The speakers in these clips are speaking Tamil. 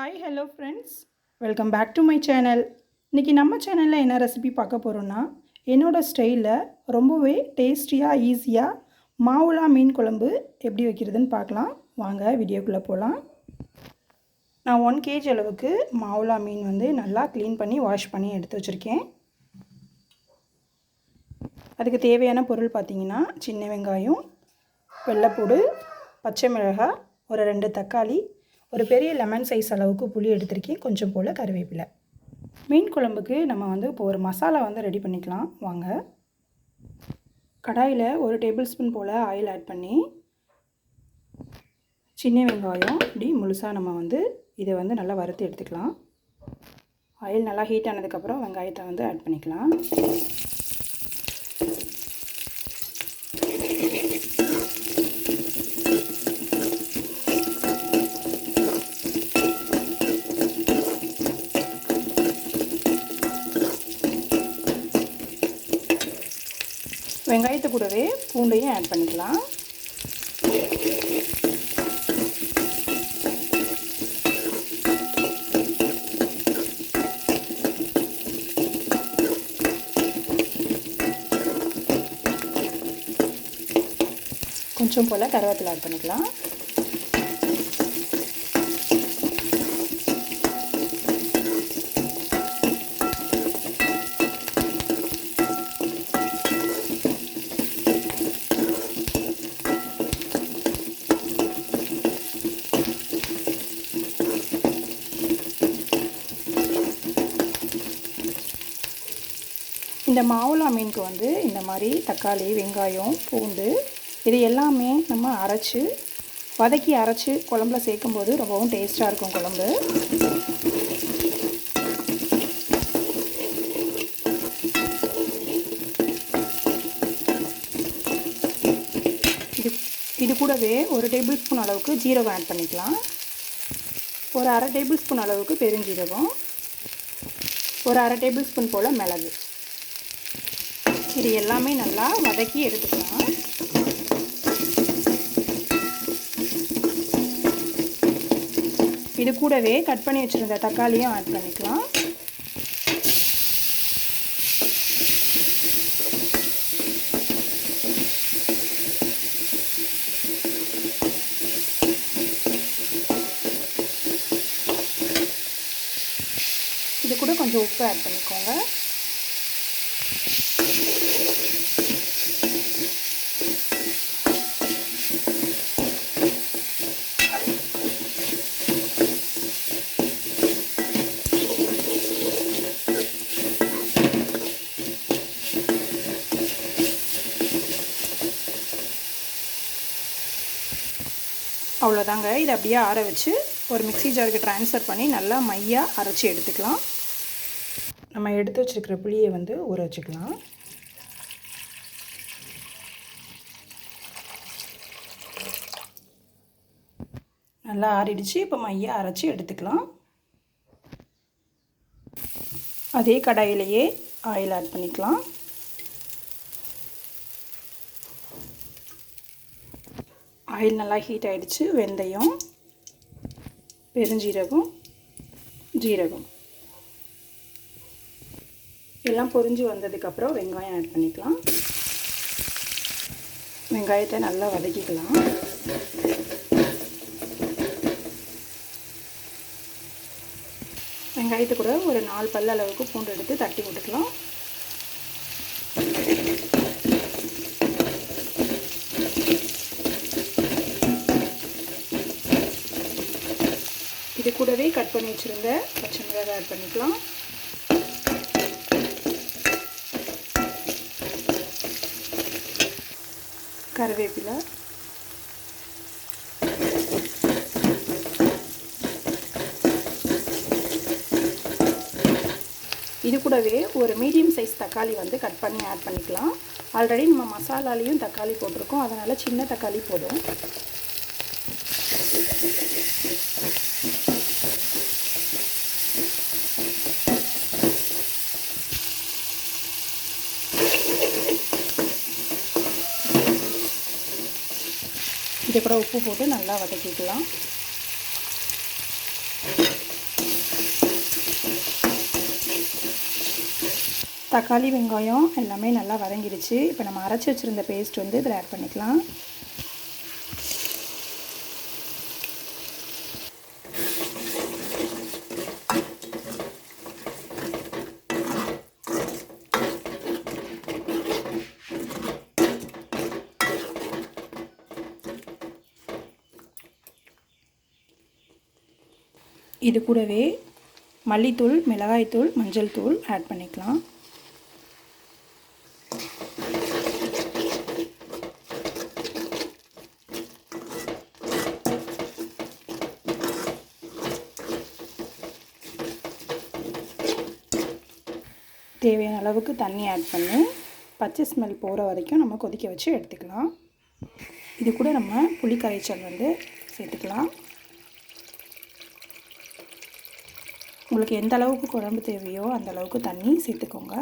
Hi hello friends, welcome back to my channel. இன்றைக்கி நம்ம சேனலில் என்ன ரெசிபி பார்க்க போகிறோன்னா, என்னோடய ஸ்டைலில் ரொம்பவே டேஸ்டியாக ஈஸியாக மாவுலா மீன் குழம்பு எப்படி வைக்கிறதுன்னு பார்க்கலாம். வாங்க வீடியோக்குள்ளே போகலாம். நான் 1 kg அளவுக்கு மாவுலா மீன் வந்து நல்லா க்ளீன் பண்ணி வாஷ் பண்ணி எடுத்து வச்சுருக்கேன். அதுக்கு தேவையான பொருள் பார்த்திங்கன்னா, சின்ன வெங்காயம், வெள்ளைப்பூடு, பச்சை மிளகாய், ஒரு 2 தக்காளி, ஒரு பெரிய லெமன் சைஸ் அளவுக்கு புளி எடுத்திருக்கேன், கொஞ்சம் போல் கருவேப்பிலை. மீன் குழம்புக்கு நம்ம வந்து இப்போ ஒரு மசாலா வந்து ரெடி பண்ணிக்கலாம். வாங்க. கடாயில் 1 டேபிள் ஸ்பூன் போல் ஆயில் ஆட் பண்ணி, சின்ன வெங்காயம் இப்படி முழுசாக நம்ம வந்து இதை வந்து நல்லா வறுத்து எடுத்துக்கலாம். ஆயில் நல்லா ஹீட் ஆனதுக்கப்புறம் வெங்காயத்தை வந்து ஆட் பண்ணிக்கலாம். வெங்காயத்தை கூடவே பூண்டையும் ஆட் பண்ணிக்கலாம். கொஞ்சம் போல் கருவேப்பிலை ஆட் பண்ணிக்கலாம். இந்த மாவுலா மீனுக்கு வந்து இந்த மாதிரி தக்காளி, வெங்காயம், பூண்டு இது எல்லாமே நம்ம வதக்கி அரைச்சி குழம்புல சேர்க்கும்போது ரொம்பவும் டேஸ்ட்டாக இருக்கும் குழம்பு. இது கூடவே 1 டேபிள் ஸ்பூன் அளவுக்கு ஜீரகம் ஆட் பண்ணிக்கலாம். ஒரு 1/2 டேபிள் ஸ்பூன் அளவுக்கு பெருஞ்சீரகம், ஒரு 1/2 டேபிள் ஸ்பூன் போல் மிளகு. இது எல்லாமே நல்லா வதக்கி எடுத்துக்கலாம். இது கூடவே கட் பண்ணி வச்சுருந்த தக்காளியும் ஆட் பண்ணிக்கலாம். இது கூட கொஞ்சம் உப்பு ஆட் பண்ணிக்கோங்க. அவ்வளோதாங்க. இதை அப்படியே ஆற வச்சு ஒரு மிக்ஸி ஜாருக்கு ட்ரான்ஸ்ஃபர் பண்ணி நல்லா மையாக அரைச்சி எடுத்துக்கலாம். நம்ம எடுத்து வச்சுருக்கிற புளியை வந்து ஊற வச்சுக்கலாம். நல்லா ஆறிடுச்சு. இப்போ மையாக அரைச்சி எடுத்துக்கலாம். அதே கடாயிலேயே ஆயில் ஆட் பண்ணிக்கலாம். ஆயில் நல்லா ஹீட் ஆகிடுச்சு. வெந்தயம், பெருஞ்சீரகம், ஜீரகம் எல்லாம் பொரிஞ்சு வந்ததுக்கப்புறம் வெங்காயம் ஆட் பண்ணிக்கலாம். வெங்காயத்தை நல்லா வதக்கிக்கலாம். வெங்காயத்தை கூட ஒரு 4 பல் அளவுக்கு பூண்டு எடுத்து தட்டி விட்டுக்கலாம். இது கூடவே கட் பண்ணி வச்சுருந்த பச்சை மிளகாய் ஆட் பண்ணிக்கலாம். கருவேப்பிலை, இது கூடவே ஒரு மீடியம் சைஸ் தக்காளி வந்து கட் பண்ணி ஆட் பண்ணிக்கலாம். ஆல்ரெடி நம்ம மசாலாலையும் தக்காளி போட்டிருக்கோம், அதனால் சின்ன தக்காளி போதும். இதை கூட உப்பு போட்டு நல்லா வதக்கிக்கலாம். தக்காளி வெங்காயம் எல்லாமே நல்லா வதங்கிடுச்சு. இப்போ நம்ம அரைச்சி வச்சுருந்த பேஸ்ட் வந்து இதில் ஆட் பண்ணிக்கலாம். இது கூடவே மல்லித்தூள், மிளகாய்த்தூள், மஞ்சள் தூள் ஆட் பண்ணிக்கலாம். தேவையான அளவுக்கு தண்ணி ஆட் பண்ணி பச்சை ஸ்மெல் போகிற வரைக்கும் நம்ம கொதிக்க வச்சு எடுத்துக்கலாம். இது கூட நம்ம புளி கரைச்சல் வந்து சேர்த்துக்கலாம். உங்களுக்கு எந்த அளவுக்கு குழம்பு தேவையோ அந்த அளவுக்கு தண்ணி சேர்த்துக்கோங்க.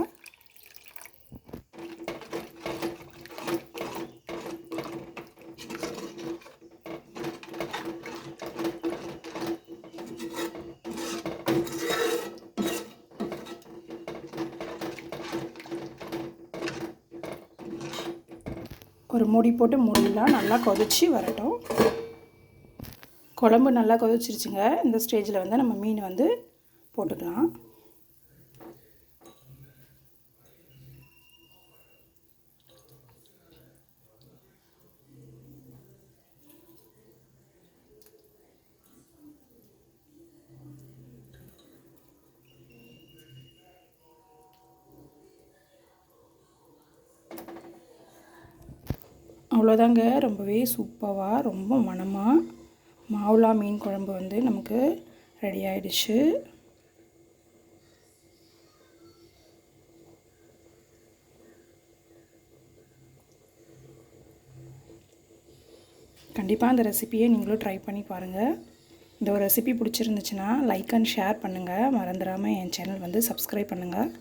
ஒரு மூடி போட்டு மூடிலாம் நல்லா கொதிச்சு வரட்டும். குழம்பு நல்லா கொதிச்சிருச்சுங்க. இந்த ஸ்டேஜில் வந்து நம்ம மீன் வந்து போட்டுக்கலாம். அவ்வளோதாங்க. ரொம்பவே சூப்பராக ரொம்ப மணமாக மாவுலா மீன் குழம்பு வந்து நமக்கு ரெடி ஆயிடுச்சு. கண்டிப்பாக அந்த ரெசிபியை நீங்களும் ட்ரை பண்ணி பாருங்கள். இந்த ஒரு ரெசிபி பிடிச்சிருந்துச்சுன்னா லைக் அண்ட் ஷேர் பண்ணுங்கள். மறந்துடாமல் என் சேனல் வந்து சப்ஸ்கிரைப் பண்ணுங்கள்.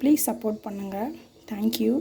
ப்ளீஸ் சப்போர்ட் பண்ணுங்கள். தேங்க்யூ.